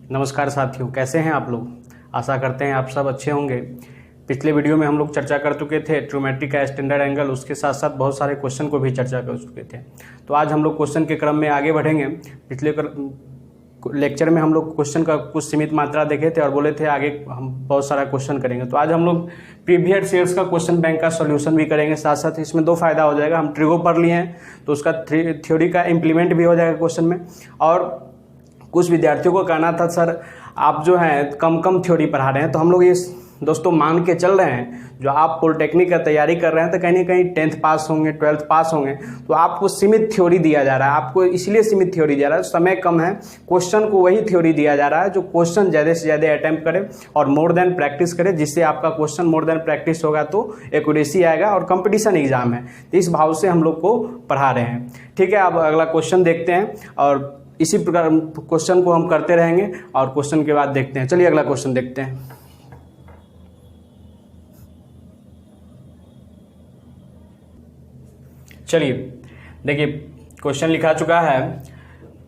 नमस्कार साथियों, कैसे हैं आप लोग। आशा करते हैं आप सब अच्छे होंगे। पिछले वीडियो में हम लोग चर्चा कर चुके थे ट्रिग्नोमेट्री का स्टैंडर्ड एंगल, उसके साथ साथ बहुत सारे क्वेश्चन को भी चर्चा कर चुके थे। तो आज हम लोग क्वेश्चन के क्रम में आगे बढ़ेंगे। पिछले लेक्चर में हम लोग क्वेश्चन का कुछ सीमित मात्रा देखे थे और बोले थे आगे हम बहुत सारा क्वेश्चन करेंगे। तो आज हम लोग प्रीवियस ईयर्स का क्वेश्चन बैंक का सॉल्यूशन भी करेंगे। साथ साथ इसमें दो फायदा हो जाएगा, हम ट्रिगो पढ़ लिए हैं तो उसका थ्योरी का इम्प्लीमेंट भी हो जाएगा क्वेश्चन में। और कुछ विद्यार्थियों को कहना था सर आप जो है कम थ्योरी पढ़ा रहे हैं, तो हम लोग ये दोस्तों मान के चल रहे हैं जो आप पॉलिटेक्निक का तैयारी कर रहे हैं तो कहीं ना कहीं 10th पास होंगे, 12th पास होंगे, तो आपको सीमित थ्योरी दिया जा रहा है। आपको इसलिए सीमित थ्योरी दिया जा रहा है, समय कम है, क्वेश्चन को वही थ्योरी दिया जा रहा है जो क्वेश्चन ज़्यादा से ज़्यादा अटैम्प्ट करे और मोर देन प्रैक्टिस करे, जिससे आपका क्वेश्चन मोर देन प्रैक्टिस होगा तो एक्यूरेसी आएगा और कंपटीशन एग्जाम है। तो इस भाव से हम लोग को पढ़ा रहे हैं। ठीक है, अब अगला क्वेश्चन देखते हैं और इसी प्रकार क्वेश्चन को हम करते रहेंगे और क्वेश्चन के बाद देखते हैं। चलिए अगला क्वेश्चन देखते हैं। चलिए देखिए, क्वेश्चन लिखा चुका है।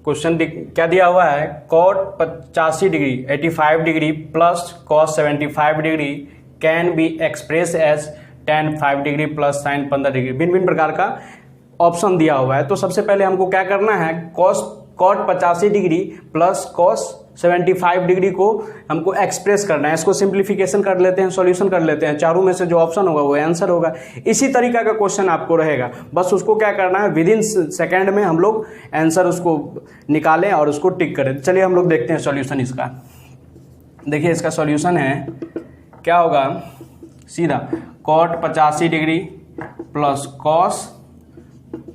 क्वेश्चन क्या दिया हुआ है, cot 85 degree 85 degree plus cos 75 degree can be express as tan 5 degree plus sin 15 degree. भिन्न भिन्न प्रकार का ऑप्शन दिया हुआ है। तो सबसे पहले हमको क्या करना है, cot 85 degree plus cos 75 degree को हमको एक्सप्रेस करना है। इसको सिंप्लीफिकेशन कर लेते हैं, सॉल्यूशन कर लेते हैं। चारों में से जो ऑप्शन होगा वो आंसर होगा। इसी तरीका का क्वेश्चन आपको रहेगा, बस उसको क्या करना है, विद इन सेकेंड में हम लोग आंसर उसको निकालें और उसको टिक करें। चलिए हम लोग देखते हैं सॉल्यूशन इसका। देखिए इसका सॉल्यूशन है, क्या होगा, सीधा cot 85 degree plus cos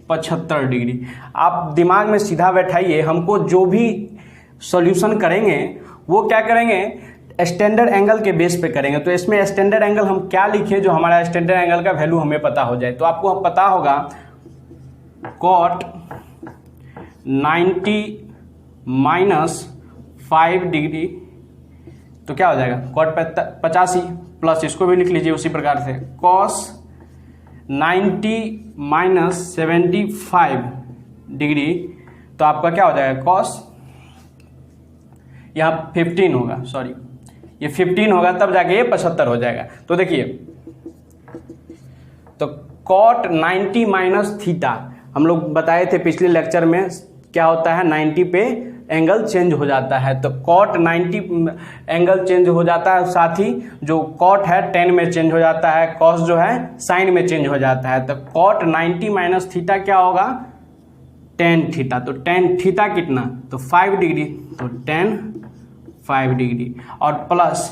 75 degree. आप दिमाग में सीधा बैठाइए, हमको जो भी सॉल्यूशन करेंगे वो क्या करेंगे, स्टैंडर्ड एंगल के बेस पे करेंगे। तो इसमें स्टैंडर्ड एंगल हम क्या लिखें जो हमारा स्टैंडर्ड एंगल का वैल्यू हमें पता हो जाए। तो आपको पता होगा cot 90 माइनस 5 डिग्री, तो क्या हो जाएगा cot 85 प्लस इसको भी लिख लीजिए उसी प्रकार से cos 90 माइनस 75 डिग्री, तो आपका क्या हो जाएगा cos, यहाँ 15 होगा, सॉरी ये 15 होगा तब जाके ये 75 हो जाएगा। तो देखिए, तो cot 90 माइनस थीटा हम लोग बताए थे पिछले लेक्चर में, क्या होता है 90 पे एंगल चेंज हो जाता है। तो cot 90 एंगल चेंज हो जाता है, साथ ही जो cot है 10 में चेंज हो जाता है, cos जो है साइन में चेंज हो जाता है। तो cot 90 माइनस थीटा क्या होगा, tan थीटा। तो tan थीटा कितना, तो 5 डिग्री, तो tan 5 डिग्री और प्लस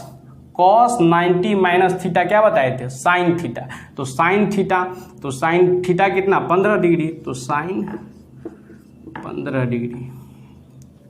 cos 90 माइनस थीटा क्या बताए थे, साइन थीटा। तो साइन थीटा, तो साइन थीटा कितना 15 डिग्री, तो साइन 15 डिग्री।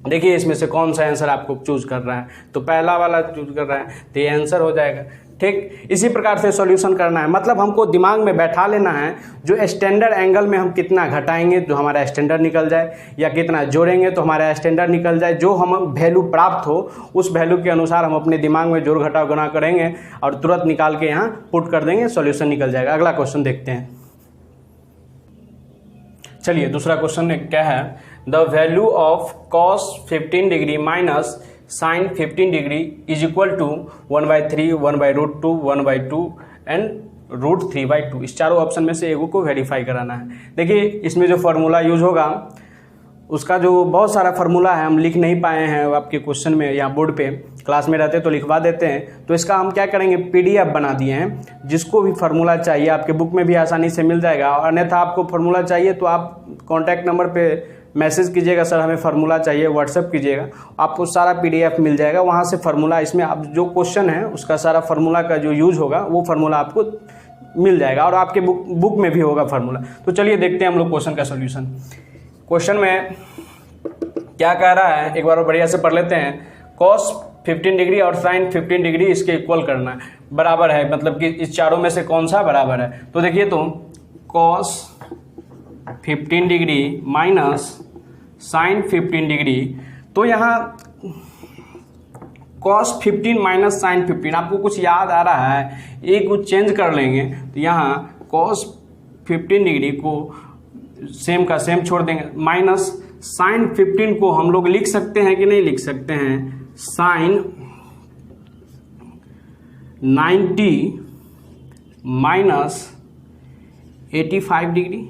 देखिए इसमें से कौन सा आंसर आपको चूज कर रहा है, तो पहला वाला चूज कर रहा है तो ये आंसर हो जाएगा। ठीक, इसी प्रकार से सॉल्यूशन करना है, मतलब हमको दिमाग में बैठा लेना है जो स्टैंडर्ड एंगल में हम कितना घटाएंगे तो हमारा स्टैंडर्ड निकल जाए, या कितना जोड़ेंगे तो हमारा स्टैंडर्ड निकल जाए। जो हम वैल्यू प्राप्त हो उस वैल्यू के अनुसार हम अपने दिमाग में जोड़ घटाव गुणा करेंगे और तुरंत निकाल के यहाँ पुट कर देंगे, सॉल्यूशन निकल जाएगा। अगला क्वेश्चन देखते हैं। चलिए दूसरा क्वेश्चन क्या है, the value of cos 15 degree minus sin 15 degree is equal to 1/3, 1/√2, 1/2 and √3/2। इस चारों ऑप्शन में से एगो को वेरीफाई कराना है। देखिए इसमें जो फार्मूला यूज होगा उसका जो बहुत सारा फार्मूला है, हम लिख नहीं पाए हैं आपके क्वेश्चन में, या बोर्ड पे क्लास में रहते तो लिखवा देते हैं। तो इसका हम क्या करेंगे, PDF बना दिए हैं। जिसको भी फार्मूला चाहिए आपके बुक में भी आसानी से मिल जाएगा, और अन्यथा आपको फार्मूला चाहिए तो आप कॉन्टैक्ट नंबर पे मैसेज कीजिएगा, सर हमें फार्मूला चाहिए, व्हाट्सएप कीजिएगा, आपको सारा PDF मिल जाएगा। वहाँ से फार्मूला, इसमें आप जो क्वेश्चन है उसका सारा फार्मूला का जो यूज होगा वो फार्मूला आपको मिल जाएगा, और आपके बुक में भी होगा फार्मूला। तो चलिए देखते हैं हम लोग क्वेश्चन का सोल्यूशन। क्वेश्चन में क्या कह रहा है, एक बार बढ़िया से पढ़ लेते हैं। cos 15 डिग्री और sin 15 डिग्री इसके इक्वल करना है, बराबर है, मतलब कि इस चारों में से कौन सा बराबर है। तो देखिए, तो cos 15 degree minus sin 15 degree, तो यहाँ cos 15 माइनस sin 15, आपको कुछ याद आ रहा है, एक कुछ चेंज कर लेंगे। तो यहाँ cos 15 डिग्री को सेम का सेम छोड़ देंगे, माइनस sin 15 को हम लोग लिख सकते हैं कि नहीं लिख सकते हैं, साइन 90 माइनस 85 डिग्री।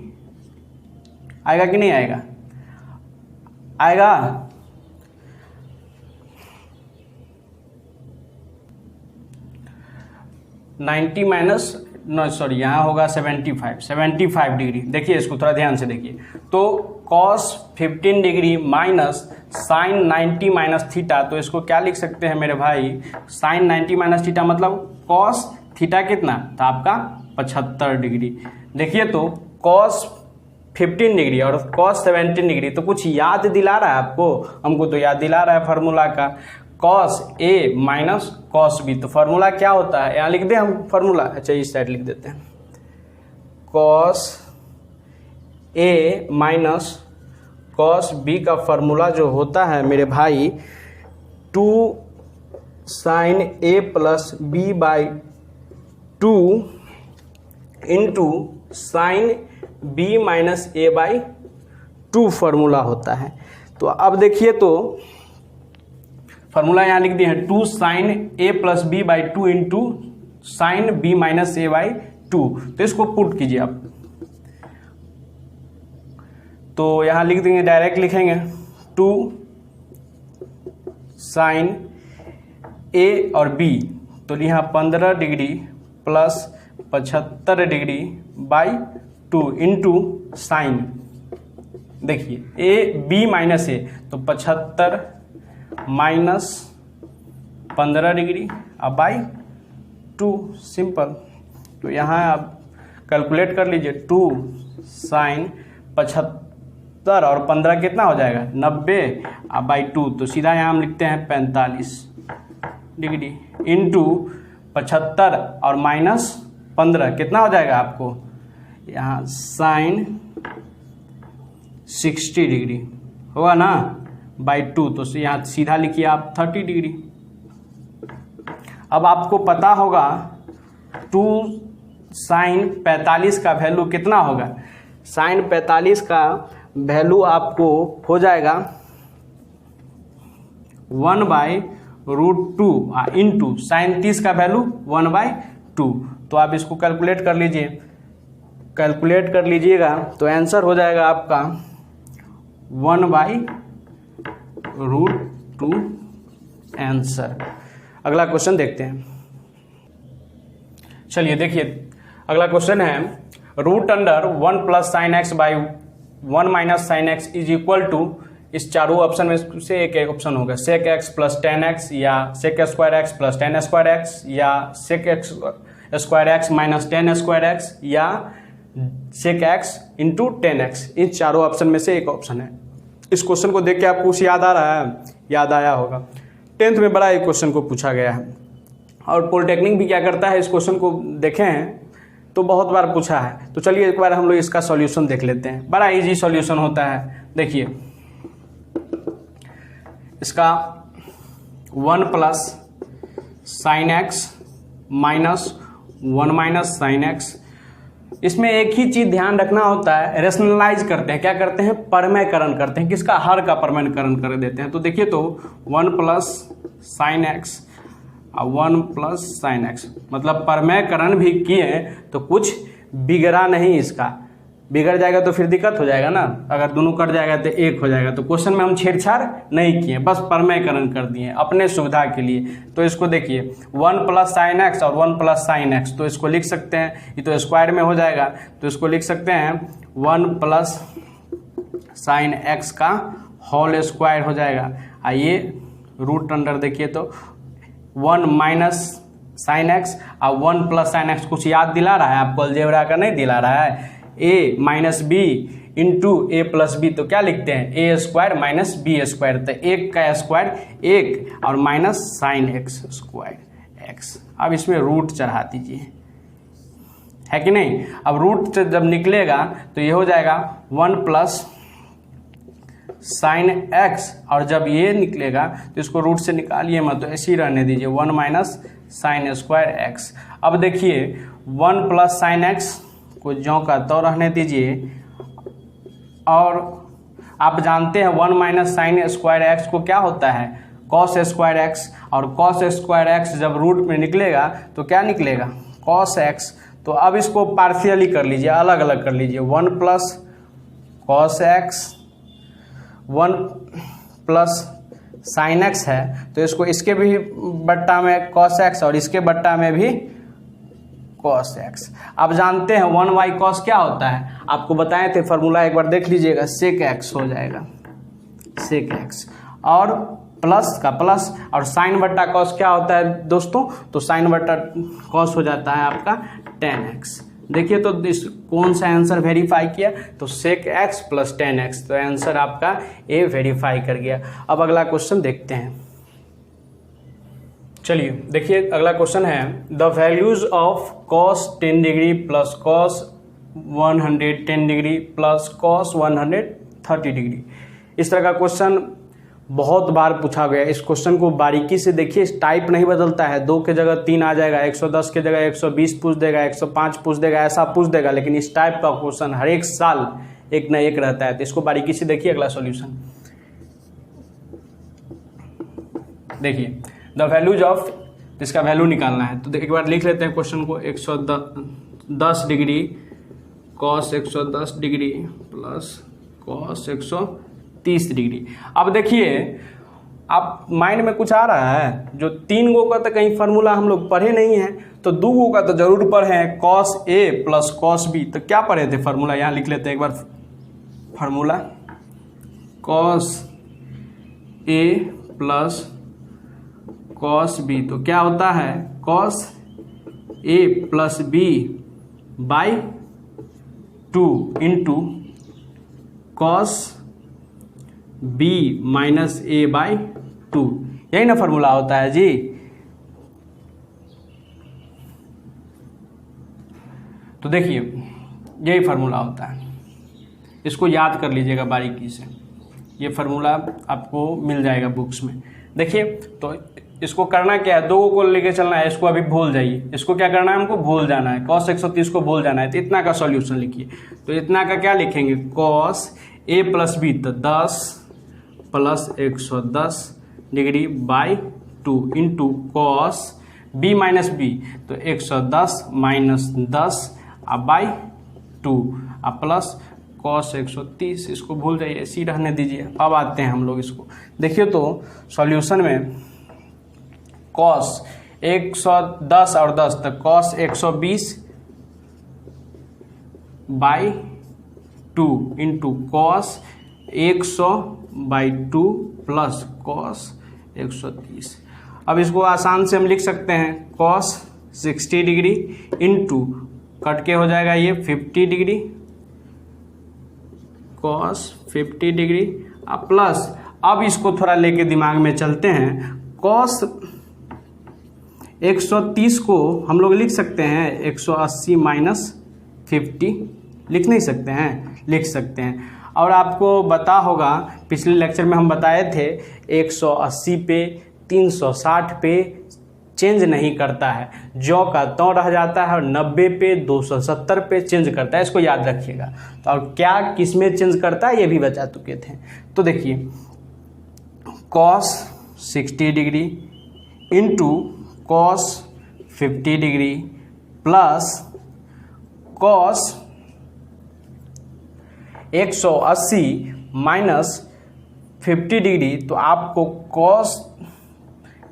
आएगा कि नहीं आएगा? आएगा। नाइन्टी माइनस नो सॉरी यहाँ होगा 75 डिग्री। देखिए इसको थोड़ा ध्यान से देखिए। तो cos 15 degree minus sine 90 minus theta, तो इसको क्या लिख सकते हैं मेरे भाई? साइन 90 माइनस थीटा मतलब cos थीटा कितना था आपका? 75 डिग्री। देखिए तो cos 15 डिग्री और cos 17 डिग्री, तो कुछ याद दिला रहा है आपको? हमको तो याद दिला रहा है फार्मूला का, cos A minus cos B। तो फार्मूला क्या होता है? यहाँ लिख दें हम फार्मूला। अच्छा इस साइड लिख देते हैं। cos A minus cos B का फार्मूला जो होता है मेरे भाई 2 sine A plus B by 2 into sine B minus A by 2 formula होता है। तो अब देखिए तो फार्मूला यहाँ लिख दिए हैं 2 sine A plus B by 2 into sine B minus A by 2। तो इसको पुट कीजिए आप, तो यहाँ लिख देंगे, डायरेक्ट लिखेंगे 2 साइन A और B, तो यहाँ 15 degree plus 75 degree by 2 into sign, देखिए A B माइनस A, तो 75 माइनस 15 डिग्री अब बाई 2, सिंपल। तो यहाँ आप कैलकुलेट कर लीजिए 2 साइन 75 और 15 कितना हो जाएगा? 90 अब बाई 2, तो सीधा यहाँ हम लिखते हैं 45 डिग्री इंटू 75 और माइनस 15 कितना हो जाएगा आपको? यहाँ साइन 60 डिग्री होगा ना बाई 2, तो यहाँ सीधा लिखिए आप 30 डिग्री। अब आपको पता होगा 2 साइन 45 का वैल्यू कितना होगा? साइन 45 का वैल्यू आपको हो जाएगा 1/√2 इंटू साइन 30 का वैल्यू 1/2। तो आप इसको कैलकुलेट कर लीजिए, कैलकुलेट कर लीजिएगा तो आंसर हो जाएगा आपका 1/√2 आंसर। अगला क्वेश्चन देखते हैं। चलिए देखिए अगला क्वेश्चन है root under 1 plus sine x by 1 minus sine x is equal to, इस चारों ऑप्शन में से एक ऑप्शन होगा सेक एक्स प्लस 10x या sec square x plus 10 square x या sec x square x minus 10 square x या सेक एक्स इंटू 10x। इन चारों ऑप्शन में से एक ऑप्शन है। इस क्वेश्चन को देख के आपको कुछ याद आ रहा है? याद आया होगा, 10th में बड़ा एक क्वेश्चन को पूछा गया है और पॉलिटेक्निक भी क्या करता है, इस क्वेश्चन को देखे हैं तो बहुत बार पूछा है। तो चलिए एक बार हम लोग इसका सॉल्यूशन देख लेते हैं। बड़ा इजी सॉल्यूशन होता है। देखिए इसका 1 plus sine x minus 1 minus sine x, इसमें एक ही चीज ध्यान रखना होता है, रेशनलाइज करते हैं। क्या करते हैं? परमयकरण करते हैं। किसका? हर का परमयकरण कर देते हैं। तो देखिए तो 1 प्लस साइन एक्स और 1 प्लस साइन एक्स, मतलब परमयकरण भी किए तो कुछ बिगड़ा नहीं। इसका बिगड़ जाएगा तो फिर दिक्कत हो जाएगा ना, अगर दोनों कट जाएगा तो एक हो जाएगा। तो क्वेश्चन में हम छेड़छाड़ नहीं किए, बस परमयकरण कर दिए अपने सुविधा के लिए। तो इसको देखिए 1 प्लस साइन एक्स और 1 प्लस साइन एक्स, तो इसको लिख सकते हैं, ये तो स्क्वायर में हो जाएगा, तो इसको लिख सकते हैं 1 प्लस साइन एक्स का होल स्क्वायर हो जाएगा। आइए रूट अंडर देखिए तो 1 माइनस साइन एक्स और 1 प्लस साइन एक्स, कुछ याद दिला रहा है आपको? अलजेब्रा का नहीं दिला रहा है। a minus b into a plus b, तो क्या लिखते हैं? A square minus b square, तो 1 का स्क्वायर 1 और minus sine x square x. अब इसमें रूट चढ़ा दीजिए, है कि नहीं? अब रूट जब निकलेगा तो ये हो जाएगा 1 प्लस साइन एक्स, और जब ये निकलेगा तो इसको रूट से निकालिए मत, तो ऐसे ही रहने दीजिए 1 माइनस साइन स्क्वायर एक्स। अब देखिए 1 प्लस साइन एक्स को ज्यों का तो रहने दीजिए, और आप जानते हैं 1 माइनस साइन स्क्वायर एक्स को क्या होता है? कॉस स्क्वायर एक्स, और कॉस स्क्वायर एक्स जब रूट में निकलेगा तो क्या निकलेगा, कॉस एक्स। तो अब इसको पार्शियली कर लीजिए, अलग अलग कर लीजिए, 1 plus cos x, 1 plus sine x है, तो इसको इसके भी बट्टा में कॉस एक्स और इसके बट्टा में भी कॉस एक्स। अब जानते हैं 1y कॉस क्या होता है, आपको बताए थे फॉर्मूला, एक बार देख लीजिएगा, सेक एक्स हो जाएगा, सेक एक्स, और प्लस का प्लस, और साइन बट्टा कॉस क्या होता है दोस्तों, तो साइन बट्टा कॉस हो जाता है आपका tan x। देखिए तो इस कौन सा आंसर वेरीफाई किया, तो sec x plus tan x, तो आंसर आपका ए वेरीफाई कर गया। अब अगला क्वेश्चन देखते हैं। चलिए देखिए अगला क्वेश्चन है, the values of cos 10 degree plus cos 110 degree plus cos 130 degree. इस तरह का क्वेश्चन बहुत बार पूछा गया। इस क्वेश्चन को बारीकी से देखिए, इस टाइप नहीं बदलता है, 2 के जगह 3 आ जाएगा, 110 के जगह 120 पूछ देगा, 105 पूछ देगा, ऐसा पूछ देगा, लेकिन इस टाइप का क्वेश्चन हर एक साल एक न एक रहता है। तो इसको बारीकी से देखिए। अगला सॉल्यूशन देखिए, द वैल्यूज ऑफ, इसका वैल्यू निकालना है, तो एक बार लिख लेते हैं क्वेश्चन को। 110 degree cos 110 degree plus cos 130 degree. अब देखिए आप माइंड में कुछ आ रहा है, जो 3 गो का तो कहीं फार्मूला हम लोग पढ़े नहीं है, तो 2 गो का तो जरूर पढ़े हैं, cos a plus cos b. तो क्या पढ़े थे फार्मूला, यहाँ लिख लेते हैं एक बार formula, cos a plus cos b. तो क्या होता है, cos a plus b by 2 into cos B minus a by 2, यही ना फॉर्मूला होता है जी। तो देखिए यही फार्मूला होता है, इसको याद कर लीजिएगा बारीकी से, ये फार्मूला आपको मिल जाएगा बुक्स में। देखिए तो इसको करना क्या है, 2 को लेके चलना है, इसको अभी भूल जाइए, इसको क्या करना है, हमको भूल जाना है, cos 130 को भूल जाना है। तो इतना का सॉल्यूशन लिखिए, तो इतना का क्या लिखेंगे, cos a प्लस बी, तो 10 plus 110 degree by 2 into cos b minus b, तो 110 माइनस 10 बाई 2 प्लस cos 130, इसको भूल जाइए, इसी रहने दीजिए। अब आते हैं हम लोग इसको, देखिए तो सॉल्यूशन में cos 110 और 10, तो cos 120 by 2 into cos 100 by 2 plus cos 130। अब इसको आसान से हम लिख सकते हैं, cos 60 डिग्री इंटू कट के हो जाएगा ये 50 डिग्री, cos 50 डिग्री प्लस, अब इसको थोड़ा लेके दिमाग में चलते हैं, cos 130 को हम लोग लिख सकते हैं 180 माइनस 50, लिख नहीं सकते हैं, लिख सकते हैं। और आपको बता होगा, पिछले लेक्चर में हम बताए थे 180 पे 360 पे चेंज नहीं करता है, जो का त्यों रह जाता है, और 90 पे 270 पे चेंज करता है, इसको याद रखिएगा। तो और क्या किस में चेंज करता है ये भी बता चुके थे। तो देखिए cos 60 degree into cos 50 degree plus cos 180 minus 50 degree, तो आपको cos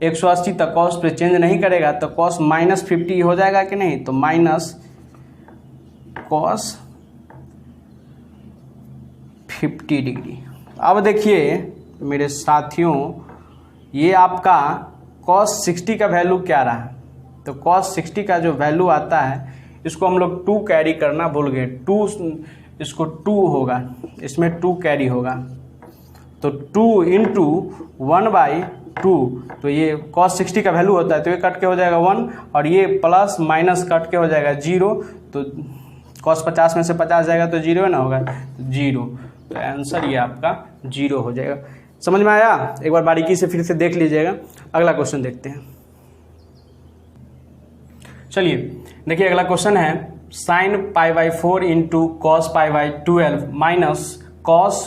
180 तक cos पे चेंज नहीं करेगा, तो cos माइनस 50 हो जाएगा कि नहीं, तो माइनस cos 50 डिग्री। अब देखिए मेरे साथियों, ये आपका cos 60 का वैल्यू क्या रहा, तो cos 60 का जो वैल्यू आता है, इसको हम लोग 2 कैरी करना भूल गए, 2 इसको 2 होगा, इसमें 2 कैरी होगा, तो 2 इंटू 1/2, तो ये cos 60 का वैल्यू होता है, तो ये कट के हो जाएगा 1, और ये प्लस माइनस कट के हो जाएगा 0, तो cos 50 में से 50 जाएगा तो 0 ना होगा, 0, तो आंसर ये आपका 0 हो जाएगा। समझ में आया, एक बार बारीकी से फिर से देख लीजिएगा। अगला क्वेश्चन देखते हैं। चलिए देखिए अगला क्वेश्चन है, sin π/4 into cos π/12 minus cos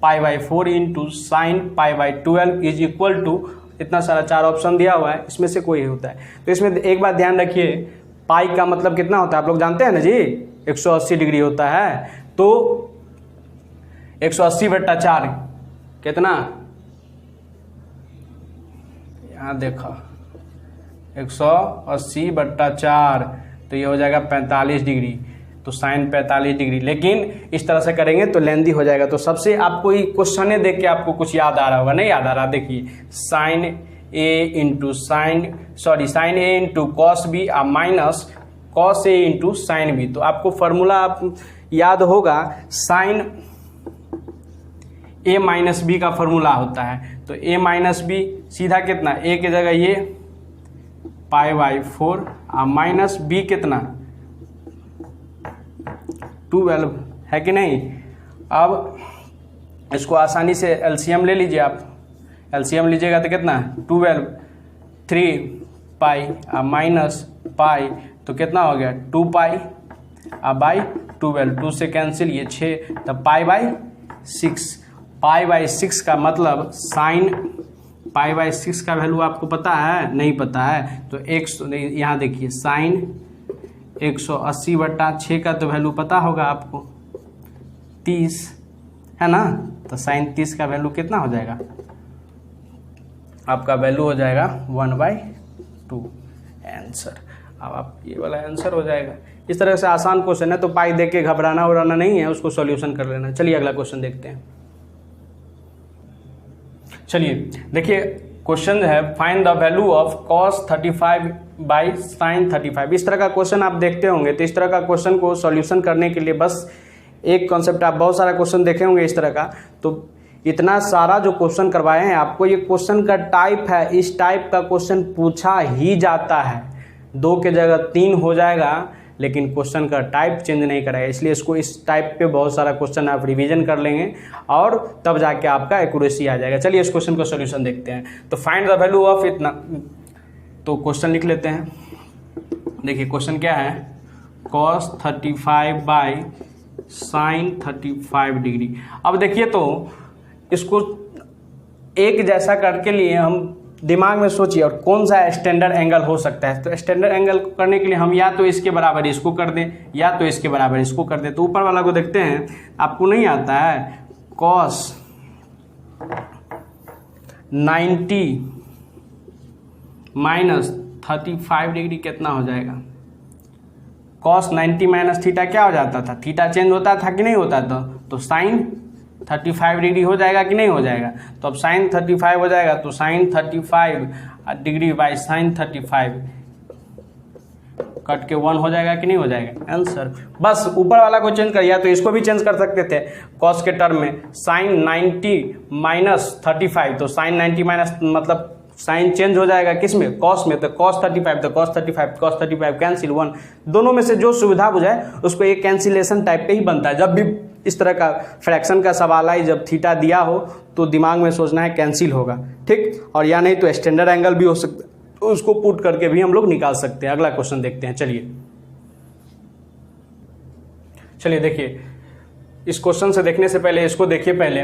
π/4 into sin π/12 is equal to इतना सारा 4 ऑप्शन दिया हुआ है, इसमें से कोई होता है। तो इसमें एक बात ध्यान रखिए, पाई का मतलब कितना होता है आप लोग जानते हैं ना जी, 180 डिग्री होता है। तो 180/4 कितना, यहाँ देखो 180/4, तो ये हो जाएगा 45 डिग्री। तो साइन 45 डिग्री, लेकिन इस तरह से करेंगे तो लेंदी हो जाएगा। तो सबसे आपको ये क्वेश्चन देख के आपको कुछ याद आ रहा होगा, नहीं याद आ रहा, देखिए sine A into cos B minus cos A into sine B. तो आपको फॉर्मूला आप याद होगा, साइन ए माइनस बी का फॉर्मूला होता है। तो ए माइनस बी सीधा कितना, ए की जगह ये π/4 माइनस बी कितना 12 है कि नहीं। अब इसको आसानी से एलसीएम ले लीजिए, आप एलसीएम लीजिएगा तो कितना 12, 3 माइनस पाई, तो कितना हो गया 2π/12, 2 से कैंसिल, ये 6, तब π/6। π/6 का मतलब साइन π/6 का वैल्यू आपको पता है, नहीं पता है तो यहाँ देखिए साइन 180/6 का तो वैल्यू पता होगा आपको 30 है ना। तो साइन 30 का वैल्यू कितना हो जाएगा, आपका वैल्यू हो जाएगा 1/2 आंसर। अब आप ये वाला आंसर हो जाएगा। इस तरह से आसान क्वेश्चन है, तो पाई देख के घबराना उड़ाना नहीं है, उसको सॉल्यूशन कर लेना। चलिए अगला क्वेश्चन देखते हैं। चलिए देखिए क्वेश्चन है, find the value of cos 35/sin 35। इस तरह का क्वेश्चन आप देखते होंगे। तो इस तरह का क्वेश्चन को सॉल्यूशन करने के लिए बस एक कॉन्सेप्ट, आप बहुत सारा क्वेश्चन देखे होंगे इस तरह का, तो इतना सारा जो क्वेश्चन करवाए हैं आपको, ये क्वेश्चन का टाइप है, इस टाइप का क्वेश्चन पूछा ही जाता है। 2 के जगह 3 हो जाएगा, लेकिन क्वेश्चन का टाइप चेंज नहीं कराएगा। इसलिए इसको इस टाइप पे बहुत सारा क्वेश्चन आप रिवीजन कर लेंगे और तब जाके आपका एक्यूरेसी आ जाएगा। चलिए इस क्वेश्चन का सॉल्यूशन देखते हैं। तो फाइंड द वैल्यू ऑफ इतना, तो क्वेश्चन लिख लेते हैं। देखिए क्वेश्चन क्या है, cos 35/sin 35 डिग्री। अब देखिए तो इसको एक जैसा करके लिए हम दिमाग में सोचिए, और कौन सा स्टैंडर्ड एंगल हो सकता है। तो स्टैंडर्ड एंगल करने के लिए हम या तो इसके बराबर इसको कर दें, या तो इसके बराबर इसको कर दें। तो ऊपर वाला को देखते हैं, आपको नहीं आता है, cos 90 माइनस 35 डिग्री कितना हो जाएगा। cos 90 माइनस थीटा क्या हो जाता था, थीटा चेंज होता था कि नहीं होता था, तो साइन 35 डिग्री हो जाएगा कि नहीं हो जाएगा। तो अब साइन 35 हो जाएगा, तो sine 35 degree by sine 35 cut के 1 हो जाएगा कि नहीं हो जाएगा आंसर। बस ऊपर वाला को चेंज कर, या तो इसको भी चेंज कर सकते थे कॉस के टर्म में, साइन 90 माइनस 35, तो साइन 90 माइनस मतलब साइन चेंज हो जाएगा किस में, कॉस में, तो cos 35, तो cos 35 कैंसिल 1। दोनों में से जो सुविधा बुझाए उसको एक कैंसिलेशन टाइप पे ही बनता है। जब भी इस तरह का फ्रैक्शन का सवाल आए, जब थीटा दिया हो तो दिमाग में सोचना है कैंसिल होगा, ठीक। और या नहीं तो स्टैंडर्ड एंगल भी हो सकता है, उसको पुट करके भी हम लोग निकाल सकते हैं। अगला क्वेश्चन देखते हैं। चलिए देखिए, इस क्वेश्चन से देखने से पहले इसको देखिए। पहले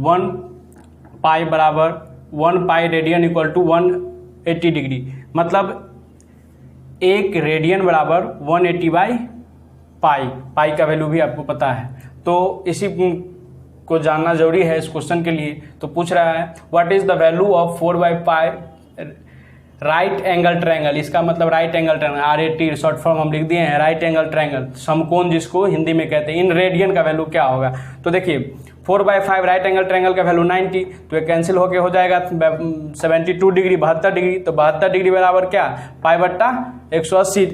1 पाई बराबर 1 pi radian equal to 180 degree, मतलब 1 रेडियन बराबर 180/पाई। पाई का वैल्यू भी आपको पता है, तो इसी को जानना जरूरी है इस क्वेश्चन के लिए। तो पूछ रहा है what is the value of 4/पाई राइट एंगल ट्रायंगल। इसका मतलब right angle triangle, RAT short form हम लिख दिए हैं, राइट एंगल ट्रायंगल, समकोण जिसको हिंदी में कहते हैं। इन रेडियन का वैल्यू क्या होगा। तो देखिए 4/5 राइट एंगल ट्रायंगल का वैल्यू 90, तो ये कैंसिल होके हो जाएगा 72 डिग्री, 72 डिग्री। तो 72 डिग्री बराबर क्या, π/180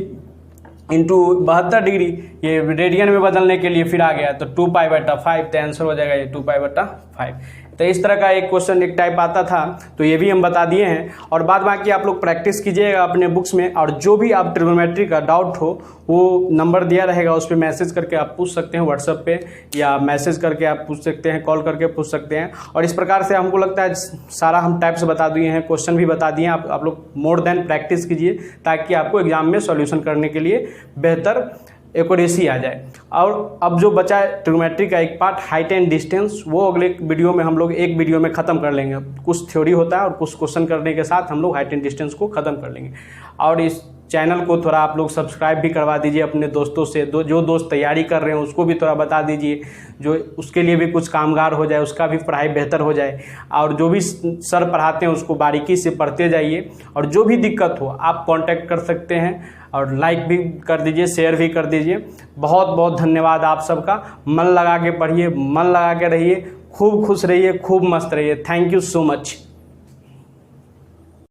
इंटू 72 डिग्री। ये रेडियन में बदलने के लिए फिर आ गया, तो 2π/5, तो आंसर हो जाएगा ये 2π/5। तो इस तरह का एक क्वेश्चन एक टाइप आता था, तो ये भी हम बता दिए हैं। और बाद बाकी आप लोग प्रैक्टिस कीजिएगा अपने बुक्स में, और जो भी आप ट्रिग्नोमेट्री का डाउट हो वो नंबर दिया रहेगा, उस पर मैसेज करके आप पूछ सकते हैं व्हाट्सएप पे, या मैसेज करके आप पूछ सकते हैं, कॉल करके पूछ सकते हैं। और इस प्रकार से हमको लगता है सारा हम टाइप्स बता दिए हैं, क्वेश्चन भी बता दिए हैं। आप लोग मोर देन प्रैक्टिस कीजिए, ताकि आपको एग्जाम में सॉल्यूशन करने के लिए बेहतर एक्यूरेसी आ जाए। और अब जो बचा है ट्रिग्नोमेट्री का एक पार्ट हाइट एंड डिस्टेंस, वो अगले वीडियो में हम लोग एक वीडियो में ख़त्म कर लेंगे। कुछ थ्योरी होता है और कुछ क्वेश्चन करने के साथ हम लोग हाइट एंड डिस्टेंस को ख़त्म कर लेंगे। और इस चैनल को थोड़ा आप लोग सब्सक्राइब भी करवा दीजिए अपने दोस्तों से, जो दोस्त तैयारी कर रहे हैं उसको भी थोड़ा बता दीजिए, जो उसके लिए भी कुछ कामगार हो जाए, उसका भी पढ़ाई बेहतर हो जाए। और जो भी सर पढ़ाते हैं उसको बारीकी से पढ़ते जाइए, और जो भी दिक्कत हो आप कांटेक्ट कर सकते हैं। और लाइक भी कर दीजिए, शेयर भी कर दीजिए। बहुत बहुत धन्यवाद आप सबका। मन लगा के पढ़िए, मन लगा के रहिए, खूब खुश रहिए, खूब मस्त रहिए। Thank you so much.